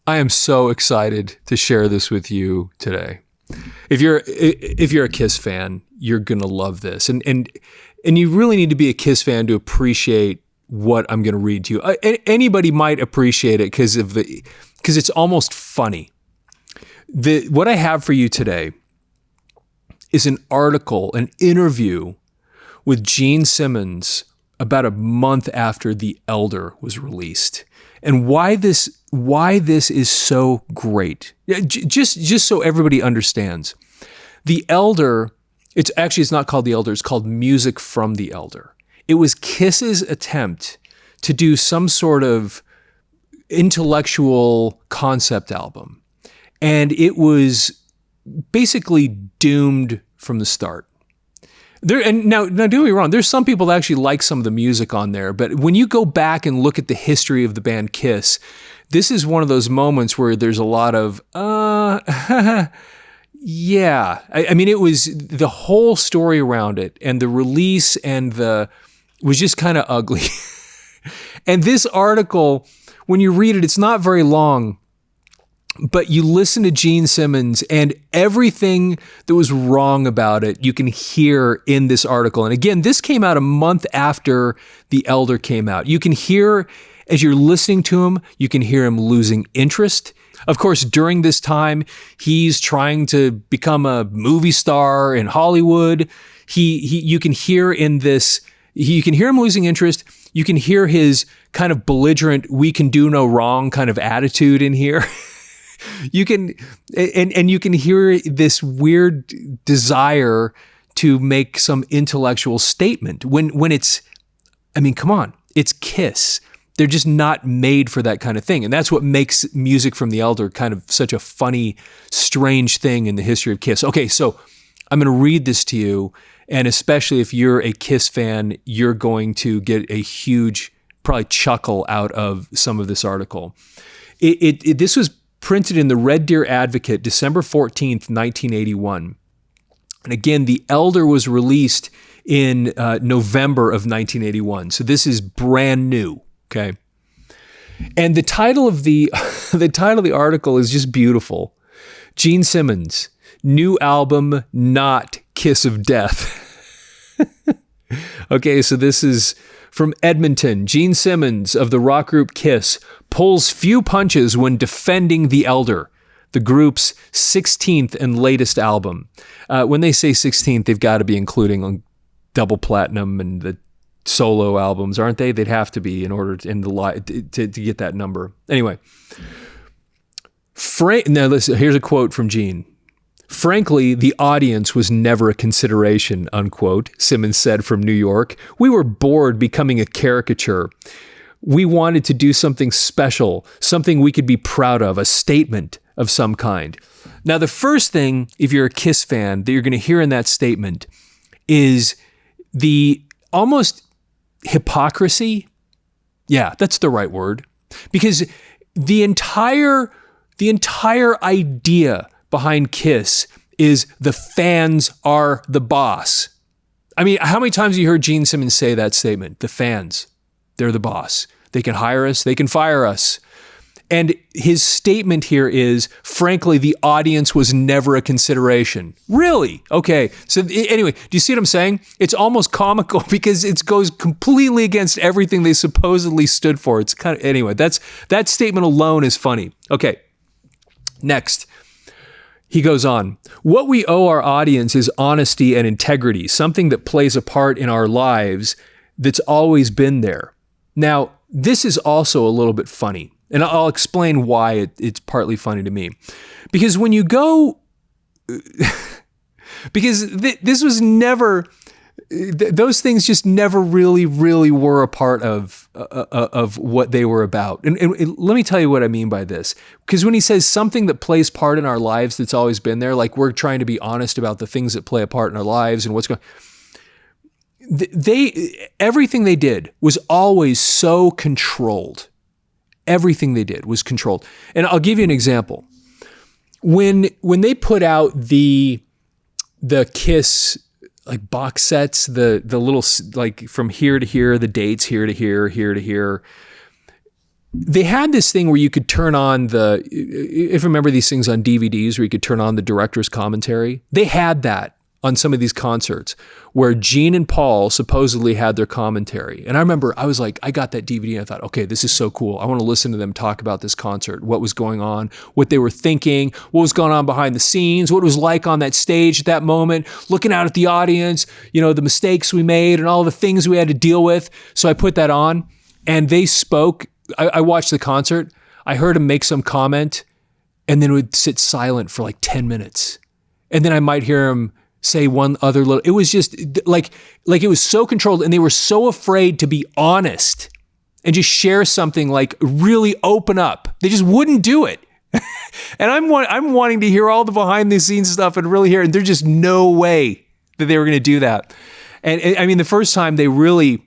I am so excited to share this with you today. If you're a Kiss fan, you're going to love this. And you really need to be a Kiss fan to appreciate what I'm going to read to you. Anybody might appreciate it because it's almost funny. What I have for you today is an article, an interview with Gene Simmons about a month after The Elder was released. And why this is so great. Just so everybody understands. The Elder, it's not called The Elder, it's called Music from the Elder. It was Kiss's attempt to do some sort of intellectual concept album. And it was basically doomed from the start. Now don't get me wrong, there's some people that actually like some of the music on there, but when you go back and look at the history of the band Kiss, this is one of those moments where there's a lot of, yeah. I mean, it was the whole story around it and the release was just kind of ugly. And this article, when you read it, it's not very long, but you listen to Gene Simmons and everything that was wrong about it, you can hear in this article. And again, this came out a month after The Elder came out. You can hear, as you're listening to him, you can hear him losing interest. Of course, during this time, he's trying to become a movie star in Hollywood. You can hear in this, you can hear him losing interest. You can hear his kind of belligerent, we can do no wrong kind of attitude in here. You can hear this weird desire to make some intellectual statement when it's, I mean, come on, it's Kiss. They're just not made for that kind of thing. And that's what makes Music from the Elder kind of such a funny, strange thing in the history of Kiss. Okay, so I'm going to read this to you. And especially if you're a Kiss fan, you're going to get a huge, probably chuckle out of some of this article. This was printed in the Red Deer Advocate, December 14th, 1981. And again, The Elder was released in November of 1981. So this is brand new, okay? And the title of the article is just beautiful. Gene Simmons, new album, not Kiss of Death. Okay, so this is from Edmonton. Gene Simmons of the rock group Kiss pulls few punches when defending The Elder, the group's 16th and latest album. When they say 16th, they've got to be including double platinum and the solo albums, aren't they? They'd have to be in order to get that number. Anyway, now listen, here's a quote from Gene. Frankly, the audience was never a consideration, unquote, Simmons said from New York. We were bored becoming a caricature. We wanted to do something special, something we could be proud of, a statement of some kind. Now, the first thing, if you're a Kiss fan, that you're going to hear in that statement is the almost hypocrisy. Yeah, that's the right word. Because the entire idea behind Kiss is the fans are the boss. I mean, how many times have you heard Gene Simmons say that statement? The fans, they're the boss. They can hire us, they can fire us. And his statement here is, frankly, the audience was never a consideration. Really? Okay. So anyway, do you see what I'm saying? It's almost comical because it goes completely against everything they supposedly stood for. It's kind of, anyway, that statement alone is funny. Okay. Next. He goes on, what we owe our audience is honesty and integrity, something that plays a part in our lives that's always been there. Now, this is also a little bit funny, and I'll explain why it's partly funny to me. Because when you go, because this was never, those things just never really were a part of what they were about. And let me tell you what I mean by this. Because when he says something that plays part in our lives that's always been there, like we're trying to be honest about the things that play a part in our lives and what's going on. Everything they did was always so controlled. Everything they did was controlled. And I'll give you an example. When they put out the Kiss like box sets, the little like from here to here, the dates here to here, here to here. they had this thing where you could turn on if you remember these things on DVDs where you could turn on the director's commentary. They had that on some of these concerts where Gene and Paul supposedly had their commentary. And I remember I was like, I got that DVD and I thought, okay, this is so cool. I want to listen to them talk about this concert, what was going on, what they were thinking, what was going on behind the scenes, what it was like on that stage at that moment, looking out at the audience, the mistakes we made and all the things we had to deal with. So I put that on and they spoke. I watched the concert. I heard him make some comment and then would sit silent for like 10 minutes. And then I might hear him say one other little, it was just like it was so controlled and they were so afraid to be honest and just share something, like really open up. They just wouldn't do it. And I'm wanting to hear all the behind the scenes stuff and really hear it. And there's just no way that they were going to do that. And I mean, the first time they really,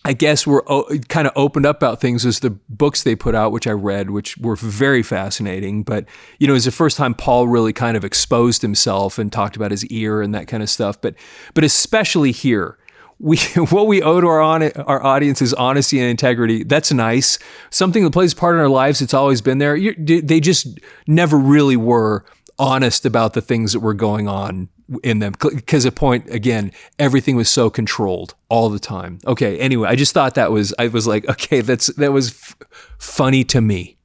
I guess, were kind of opened up about things was the books they put out, which I read, which were very fascinating. But, it was the first time Paul really kind of exposed himself and talked about his ear and that kind of stuff. But especially here, what we owe to our audience is honesty and integrity. That's nice. Something that plays a part in our lives. It's always been there. They just never really were honest about the things that were going on in them, because at point, again, everything was so controlled all the time. Okay, anyway, I just thought I was like, okay, that was funny to me.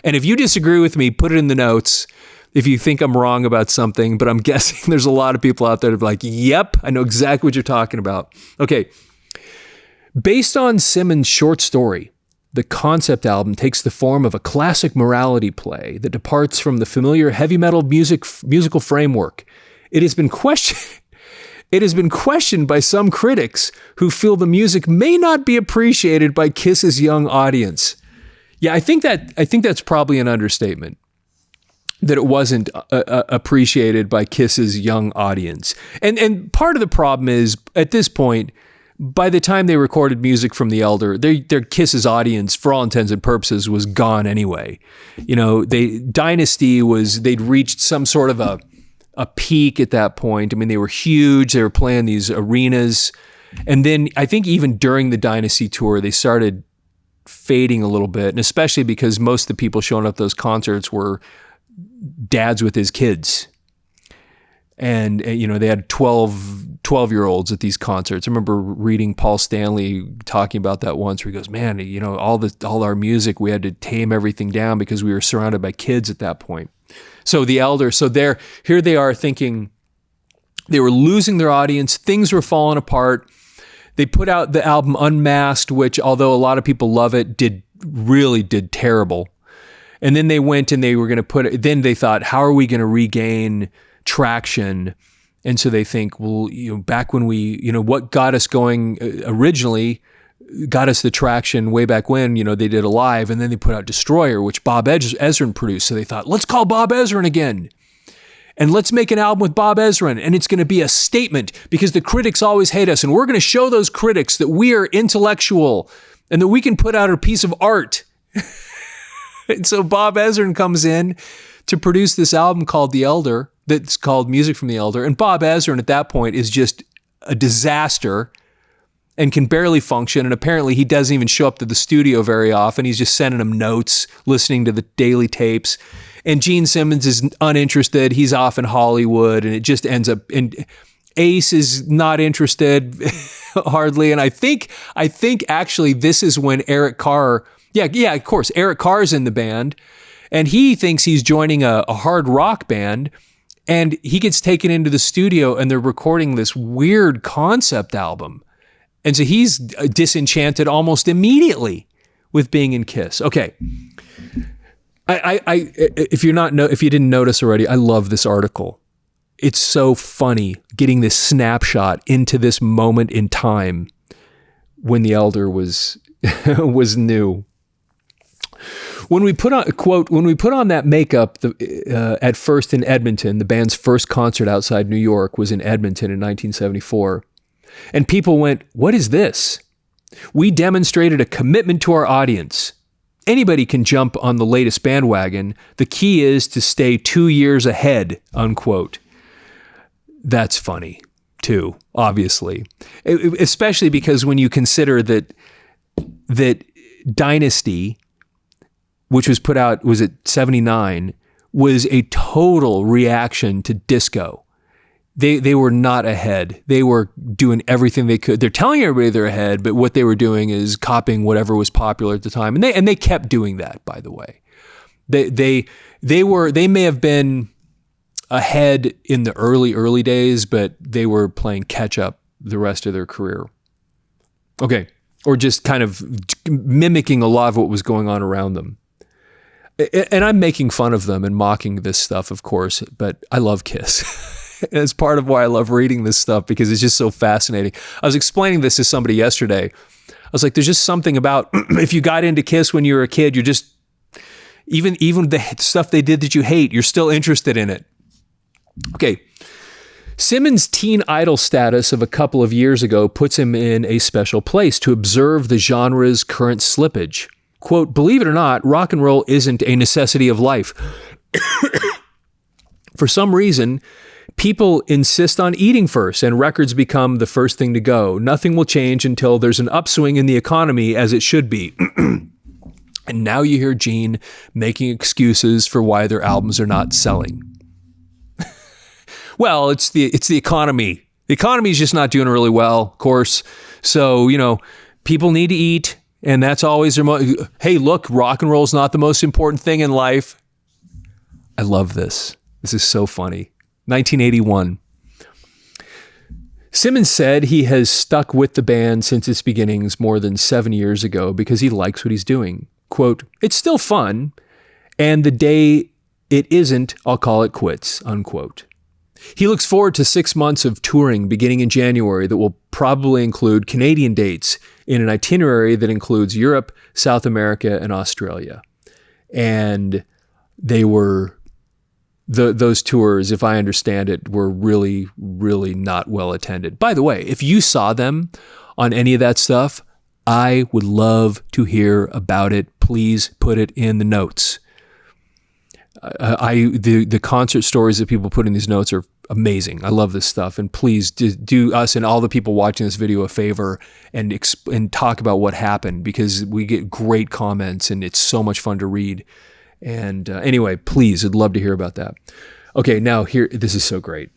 And if you disagree with me, put it in the notes if you think I'm wrong about something, but I'm guessing there's a lot of people out there that are like, yep, I know exactly what you're talking about. Okay, based on Simmons' short story, the concept album takes the form of a classic morality play that departs from the familiar heavy metal musical framework. It has been questioned by some critics who feel the music may not be appreciated by Kiss's young audience. Yeah, I think that's probably an understatement, that it wasn't appreciated by Kiss's young audience. And part of the problem is, at this point, by the time they recorded music from The Elder, their Kiss's audience, for all intents and purposes, was gone anyway. Dynasty they'd reached some sort of a peak at that point. I mean, they were huge. They were playing these arenas. And then I think even during the Dynasty tour, they started fading a little bit. And especially because most of the people showing up at those concerts were dads with his kids. And they had 12-year-olds at these concerts. I remember reading Paul Stanley talking about that once, where he goes, man, all our music, we had to tame everything down because we were surrounded by kids at that point. So The Elder, here they are thinking they were losing their audience. Things were falling apart. They put out the album Unmasked, which, although a lot of people love it, did terrible. And then they went and they were going to then they thought, how are we going to regain traction? And so they think, well, back when what got us going originally, got us the traction way back when, they did Alive, and then they put out Destroyer, which Bob Ezrin produced. So they thought, let's call Bob Ezrin again. And let's make an album with Bob Ezrin, and it's going to be a statement because the critics always hate us, and we're going to show those critics that we are intellectual and that we can put out a piece of art. And so Bob Ezrin comes in to produce this album called The Elder, that's called Music from the Elder. And Bob Ezrin at that point is just a disaster and can barely function. And apparently he doesn't even show up to the studio very often. He's just sending them notes, listening to the daily tapes. And Gene Simmons is uninterested. He's off in Hollywood, and it just ends up, and Ace is not interested hardly. And I think actually this is when Eric Carr, of course, Eric Carr's in the band, and he thinks he's joining a hard rock band, and he gets taken into the studio and they're recording this weird concept album. And so he's disenchanted almost immediately with being in Kiss. Okay. If you didn't notice already, I love this article. It's so funny getting this snapshot into this moment in time when The Elder was new. When we put on that makeup, at first in Edmonton, the band's first concert outside New York was in Edmonton in 1974. And people went, "What is this?" We demonstrated a commitment to our audience. Anybody can jump on the latest bandwagon. The key is to stay 2 years ahead, unquote. That's funny, too, obviously. Especially because when you consider that Dynasty, which was put out, was it 79, was a total reaction to disco. They were not ahead. They were doing everything they could. They're telling everybody they're ahead, but what they were doing is copying whatever was popular at the time. And they kept doing that, by the way. They may have been ahead in the early days, but they were playing catch up the rest of their career. Okay. Or just kind of mimicking a lot of what was going on around them. And I'm making fun of them and mocking this stuff, of course, but I love Kiss. And it's part of why I love reading this stuff, because it's just so fascinating. I was explaining this to somebody yesterday. I was like, there's just something about if you got into Kiss when you were a kid, you're just, even the stuff they did that you hate, you're still interested in it. Okay. Simmons' teen idol status of a couple of years ago puts him in a special place to observe the genre's current slippage. Quote, believe it or not, rock and roll isn't a necessity of life. For some reason, people insist on eating first, and records become the first thing to go. Nothing will change until there's an upswing in the economy, as it should be. And now you hear Gene making excuses for why their albums are not selling. Well, it's the economy. The economy is just not doing really well, of course. So, people need to eat, and that's always their hey, look, rock and roll is not the most important thing in life. I love this. This is so funny. 1981. Simmons said he has stuck with the band since its beginnings more than 7 years ago because he likes what he's doing. Quote, it's still fun, and the day it isn't, I'll call it quits, unquote. He looks forward to 6 months of touring beginning in January that will probably include Canadian dates in an itinerary that includes Europe, South America, and Australia. And they were... those tours, if I understand it, were really, really not well attended. By the way, if you saw them on any of that stuff, I would love to hear about it. Please put it in the notes. The concert stories that people put in these notes are amazing. I love this stuff. And please do us and all the people watching this video a favor and talk about what happened, because we get great comments and it's so much fun to read. And anyway, please, I'd love to hear about that. Okay, now here, this is so great.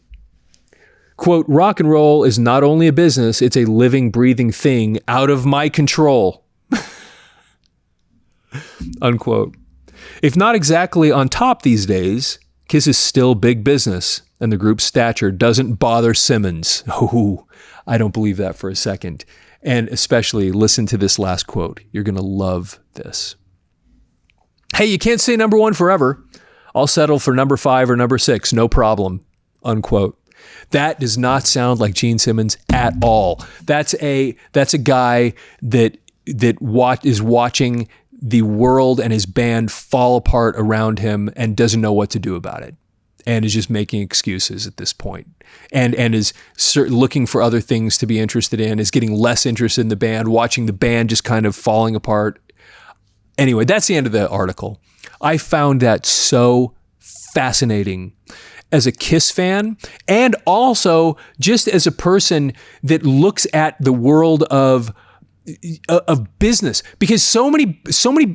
Quote, rock and roll is not only a business, it's a living, breathing thing out of my control. Unquote. If not exactly on top these days, Kiss is still big business, and the group's stature doesn't bother Simmons. Oh, I don't believe that for a second. And especially listen to this last quote. You're going to love this. Hey, you can't say number one forever. I'll settle for number 5 or number 6, no problem, unquote. That does not sound like Gene Simmons at all. That's a guy that is watching the world and his band fall apart around him and doesn't know what to do about it, and is just making excuses at this point, and is looking for other things to be interested in, is getting less interested in the band, watching the band just kind of falling apart. Anyway, that's the end of the article. I found that so fascinating as a Kiss fan, and also just as a person that looks at the world of business, because so many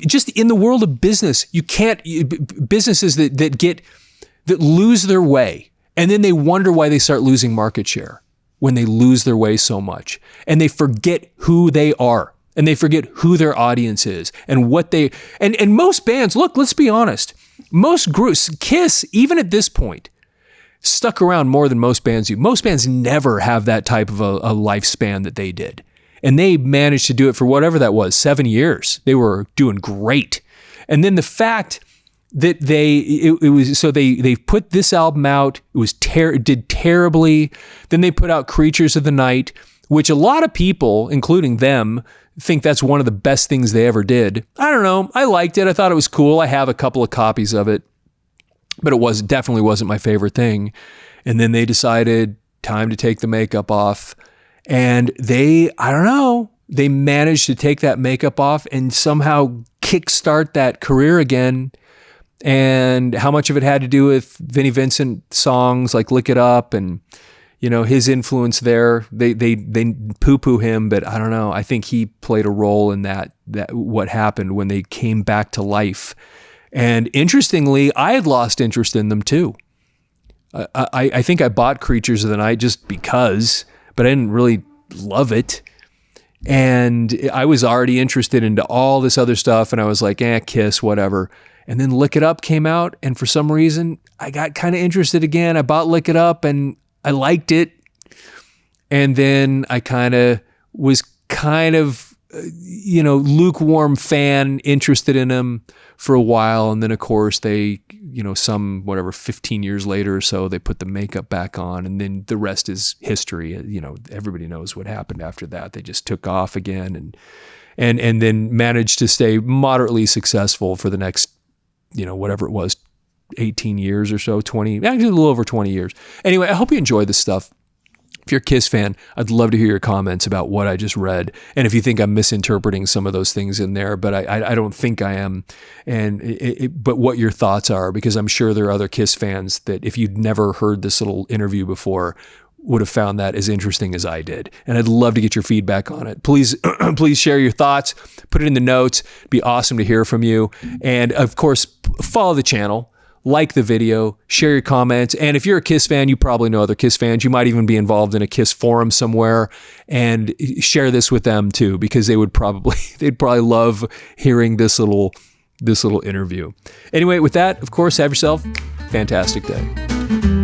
just in the world of business, businesses that lose their way, and then they wonder why they start losing market share when they lose their way so much, and they forget who they are. And they forget who their audience is and what they, and most bands, look, let's be honest, most groups, Kiss, even at this point, stuck around more than most bands do. Most bands never have that type of a lifespan that they did. And they managed to do it for whatever that was, 7 years. They were doing great. And then the fact that they put this album out, it did terribly. Then they put out Creatures of the Night, which a lot of people, including them, think that's one of the best things they ever did. I don't know. I liked it. I thought it was cool. I have a couple of copies of it, but it definitely wasn't my favorite thing. And then they decided time to take the makeup off, and they managed to take that makeup off and somehow kickstart that career again. And how much of it had to do with Vinnie Vincent songs like Lick It Up and, his influence there. They poo-poo him, but I don't know. I think he played a role in that what happened when they came back to life. And interestingly, I had lost interest in them too. I think I bought Creatures of the Night just because, but I didn't really love it. And I was already interested into all this other stuff, and I was like, Kiss, whatever. And then Lick It Up came out, and for some reason, I got kind of interested again. I bought Lick It Up, and I liked it. And then I was lukewarm fan, interested in them for a while. And then, of course, they, 15 years later or so, they put the makeup back on, and then the rest is history. Everybody knows what happened after that. They just took off again and then managed to stay moderately successful for the next, whatever it was, 18 years or so, 20, actually a little over 20 years. Anyway, I hope you enjoy this stuff. If you're a Kiss fan, I'd love to hear your comments about what I just read. And if you think I'm misinterpreting some of those things in there, but I don't think I am. But what your thoughts are, because I'm sure there are other Kiss fans that if you'd never heard this little interview before, would have found that as interesting as I did. And I'd love to get your feedback on it. Please, please share your thoughts, put it in the notes. It'd be awesome to hear from you. And of course, follow the channel. Like the video, share your comments. And if you're a Kiss fan, you probably know other Kiss fans. You might even be involved in a Kiss forum somewhere, and share this with them too, because they'd probably love hearing this little interview. Anyway, with that, of course, have yourself a fantastic day.